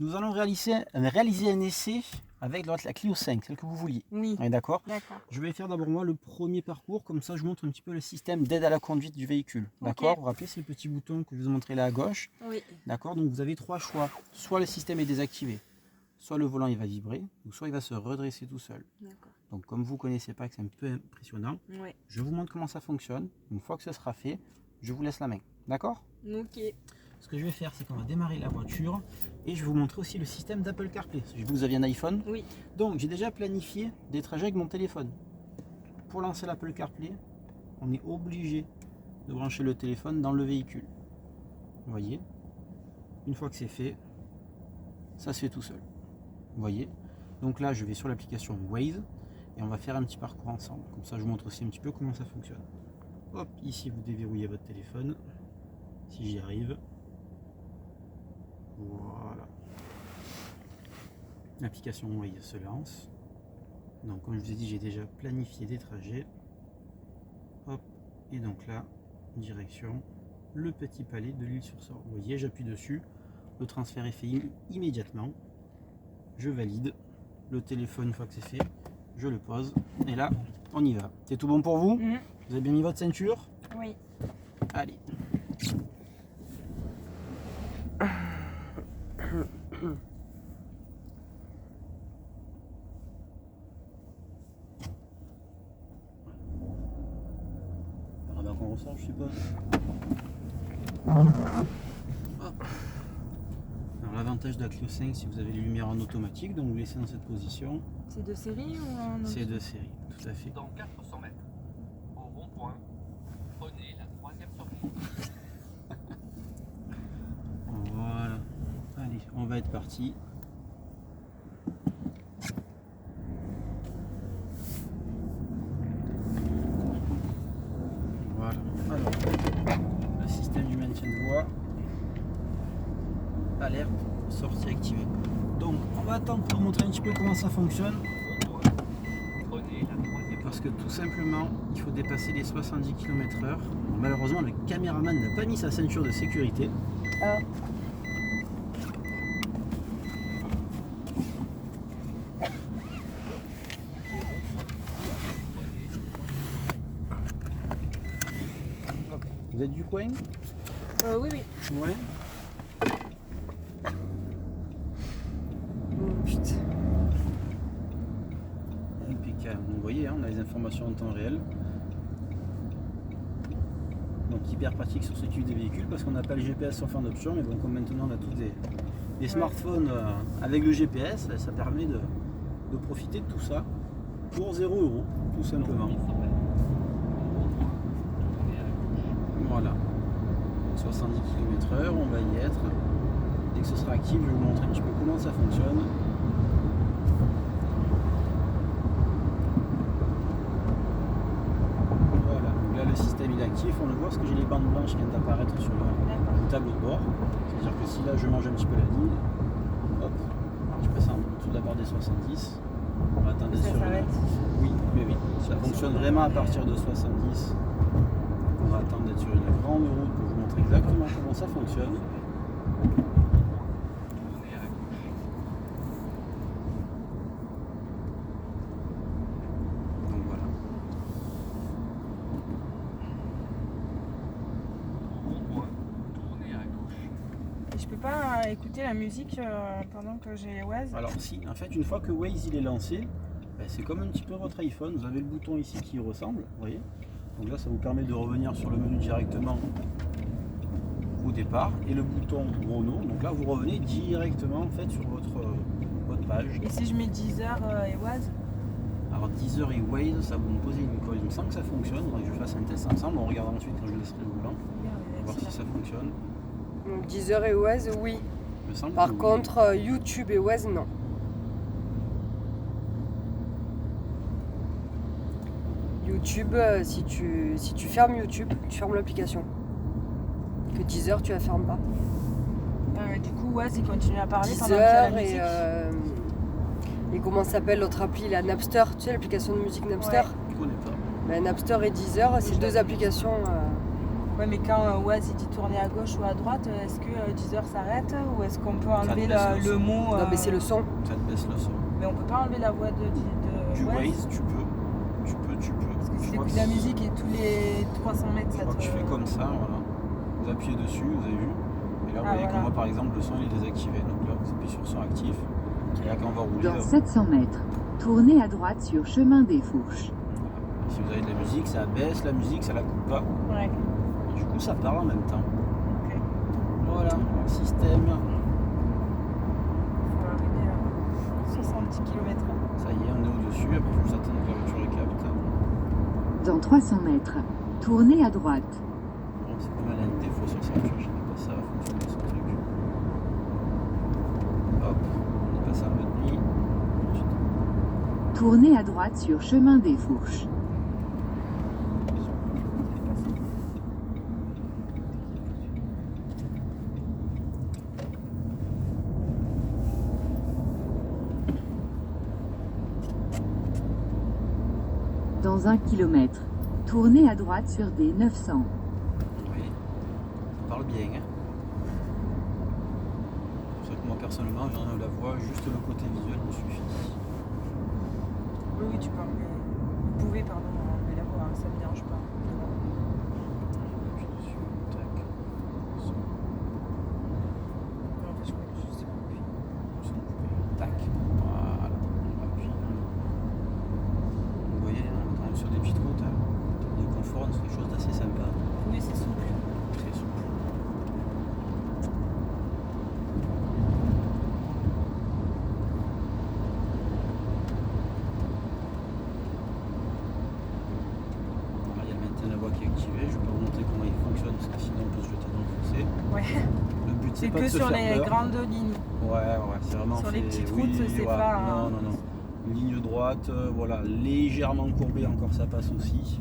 Nous allons réaliser un essai avec la Clio 5, celle que vous vouliez. Oui. On est d'accord? D'accord. Je vais faire d'abord moi le premier parcours, comme ça je vous montre un petit peu le système d'aide à la conduite du véhicule. D'accord? Vous vous rappelez ces petits boutons que je vous ai montré là à gauche? Oui. D'accord? Donc vous avez trois choix. Soit le système est désactivé, soit le volant il va vibrer, ou soit il va se redresser tout seul. D'accord. Donc comme vous ne connaissez pas, que c'est un peu impressionnant, Oui. je vous montre comment ça fonctionne. Une fois que ce sera fait, je vous laisse la main. D'accord? Ok. Ce que je vais faire, c'est qu'on va démarrer la voiture et je vais vous montrer aussi le système d'Apple CarPlay. J'ai vu que vous aviez un iPhone. Oui. Donc j'ai déjà planifié des trajets avec mon téléphone. Pour lancer l'Apple CarPlay, on est obligé de brancher le téléphone dans le véhicule. Vous voyez? Une fois que c'est fait, ça se fait tout seul. Vous voyez? Donc là, je vais sur l'application Waze et on va faire un petit parcours ensemble. Comme ça, je vous montre aussi un petit peu comment ça fonctionne. Hop, ici, vous déverrouillez votre téléphone. Si j'y arrive. Voilà. L'application Waze se lance. Donc comme je vous ai dit, j'ai déjà planifié des trajets. Hop. Et donc là, direction le Petit Palais de l'Île-sur-Sorgue. Vous voyez, j'appuie dessus. Le transfert est fait immédiatement. Je valide. Le téléphone, une fois que c'est fait, je le pose. Et là, on y va. C'est tout bon pour vous? Vous avez bien mis votre ceinture? Oui. Allez. Par qu'on ressort, je suppose. Alors l'avantage de la Clio 5, si vous avez les lumières en automatique, donc vous laissez dans cette position. C'est de série ou en... C'est de série, tout à fait. Dans 400 mètres, au rond-point, prenez la troisième sortie. Voilà. Allez, on va être parti. Voilà. Alors, le système du maintien de voie. Alerte, sortie activée. Donc, on va attendre pour vous montrer un petit peu comment ça fonctionne. Prenez la troisième Parce que tout simplement, il faut dépasser les 70 km/h. Malheureusement, le caméraman n'a pas mis sa ceinture de sécurité. Ah. Vous êtes du coin? Oui, oui. Ouais. Oh, putain. Impeccable. Donc, vous voyez, hein, on a les informations en temps réel. Donc hyper pratique sur ce type de véhicule parce qu'on n'a pas le GPS sauf en option, mais bon, comme maintenant on a tous des smartphones avec le GPS, ça permet de profiter de tout ça pour 0 €, tout simplement. Voilà. 70 km/h, on va y être. Dès que ce sera actif, je vais vous montrer un petit peu comment ça fonctionne. Voilà, donc là le système il est actif, on le voit parce que j'ai les bandes blanches qui viennent d'apparaître sur le tableau de bord. C'est-à-dire que si là je mange un petit peu la ligne, hop, je passe en dessous de la barre des 70. On va attendre Ça sur s'arrête. Oui, ça fonctionne vraiment à partir de 70. On va attendre d'être sur une grande route pour vous montrer exactement comment ça fonctionne. Donc voilà. rond-point, tournez à gauche. Et je peux pas écouter la musique pendant que j'ai Waze? Alors si, en fait, une fois que Waze il est lancé, c'est comme un petit peu votre iPhone. Vous avez le bouton ici qui y ressemble, vous voyez. Donc là, ça vous permet de revenir sur le menu directement au départ. Et le bouton Renault, donc là, vous revenez directement en fait sur votre page. Et si je mets 10 heures et Waze? Alors 10 heures et Waze, ça va me poser une colle. Il me semble que ça fonctionne. Il faudrait que je fasse un test ensemble. On regardera ensuite quand je laisserai le volant. On va voir si ça fonctionne. Donc 10 heures et Waze, oui. Il me semble Par que oui. contre, YouTube et Waze, non. YouTube, si tu fermes YouTube, tu fermes l'application. Que 10 heures, tu la fermes pas. Du coup, Waze, il continue à parler 10 pendant qu'il y a la heures musique. et comment s'appelle l'autre appli, la Napster, tu sais l'application de musique Napster. Je connais pas. Napster et Deezer, c'est deux applications. Ouais, mais quand Waze il dit tourner à gauche ou à droite, est-ce que Deezer s'arrête ou est-ce qu'on peut enlever baisse le le son. mot Non, mais c'est le son. Ça te baisse le son. Mais on peut pas enlever la voix de Du Waze. Waze, tu peux. Parce que Je si crois t'écoutes que la musique et tous les 300 mètres, Je ça crois te... que je fais comme ça, voilà. Vous appuyez dessus, vous avez vu. Et là, vous Ah, voyez que voilà. moi, par exemple, le son il est désactivé. Donc là, vous appuyez sur son actif. Et là, quand on va rouler, Dans 700 mètres, tournez à droite sur chemin des Fourches. si vous avez de la musique, ça baisse la musique, ça la coupe pas. Ouais. Et du coup, ça parle en même temps. Ok. Voilà, le système. Faut arriver à 70 km/h. Ça y est, on est au-dessus. Après, il faut vous attendre que la voiture capte. Dans 300 mètres, tournez à droite. Bon, c'est pas mal un défaut sur sa voiture. Je sais pas si ça va fonctionner son truc. Hop, on est passé en mode nuit. Ensuite, Tournez à droite sur chemin des Fourches. Dans 1 kilomètre, tournez à droite sur des 900. oui, ça parle bien. Hein. C'est pour ça que moi, personnellement, j'enlève la voix, juste le côté visuel me suffit. Oui, oui, tu peux enlever. Vous pouvez, pardon, enlever la voix, hein, ça me dérange pas. J'appuie dessus, tac. Son, En fait, je crois que je sais pas. son coupé, tac. Voilà, on appuie. Vous voyez, on est quand même sur des petites routes. Hein. De confort, c'est des choses d'assez sympa. Oui, c'est souple. Très souple. Alors, il y a le maintien de la voix qui est activé. Je ne vais pas vous montrer comment il fonctionne parce que sinon on peut se jeter dans le fossé. Ouais. Le but C'est c'est pas que de se sur faire les peur. grandes lignes. Ouais, c'est vraiment Sur les fait- petites oui, routes, c'est ouais, pas un- Non, non, non. Ligne droite, voilà, légèrement courbée, encore ça passe aussi.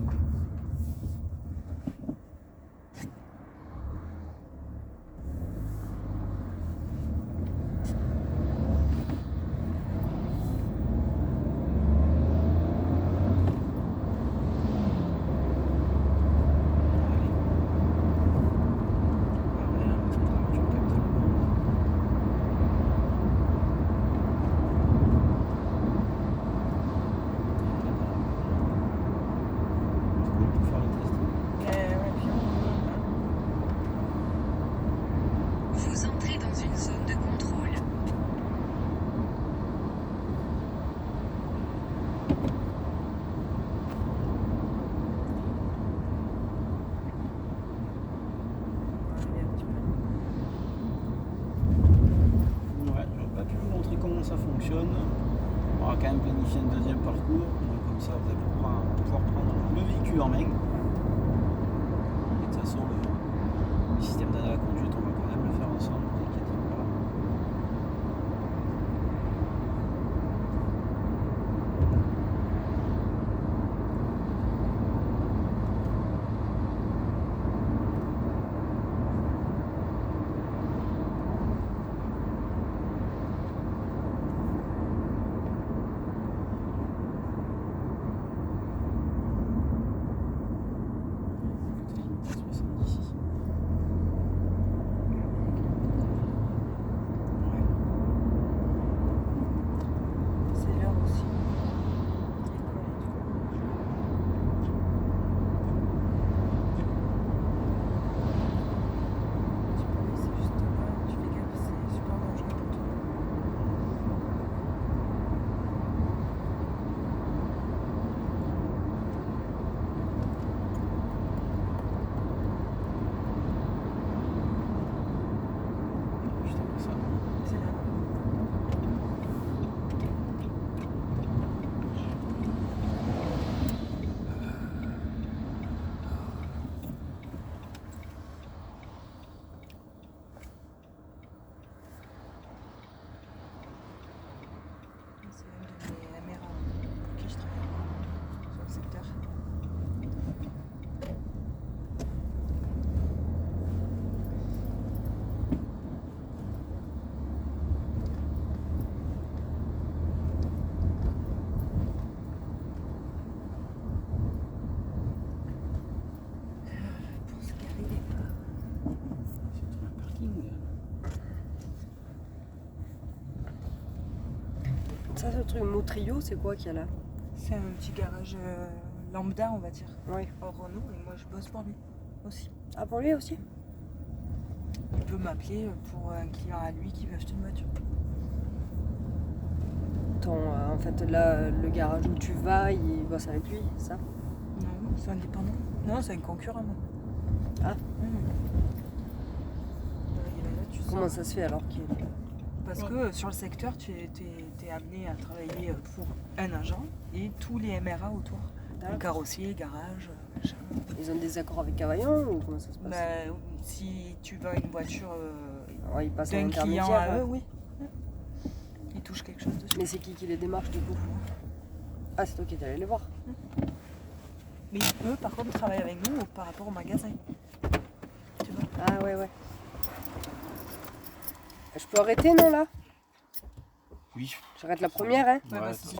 Ouais, puis Vous entrez dans une zone de contrôle. on va arriver un petit peu. Ouais, j'aurais pas pu vous montrer comment ça fonctionne. On va quand même planifier un deuxième parcours. Donc, comme ça, vous allez pouvoir prendre le véhicule en main. Et de toute façon, le système d'aide à la conduite, on va quand même le faire ensemble. Ne vous inquiétez pas. Limité à 70 ici. Ça, ce truc Motrio, c'est quoi qu'il y a là? C'est un petit garage lambda, on va dire. Oui. Hors Renault, et moi je bosse pour lui aussi. Ah, pour lui aussi? Il peut m'appeler pour un client à lui qui veut acheter une voiture. En fait, là, le garage où tu vas, il bosse avec lui, ça? Non, c'est indépendant. Non, c'est un concurrent. Moi. Ah. Il est là, tu Comment sors. ça se fait alors qu'il est... Parce que sur le secteur, tu es amené à travailler pour un agent et tous les MRA autour. Le carrossier, garage, machin. Ils ont des accords avec Cavaillon ou comment ça se passe? Bah, si tu vends une voiture Ouais, ils passent en d'un client intermédiaire. à eux, oui. Ils touchent quelque chose dessus. Mais c'est qui les démarche du coup? Ah, c'est toi qui es allé les voir. Mais eux, par contre, travaillent avec nous par rapport au magasin. Tu vois? Ah ouais. Je peux arrêter, non, là? Oui. J'arrête la première, hein? Ouais, bah, Ouais, c'est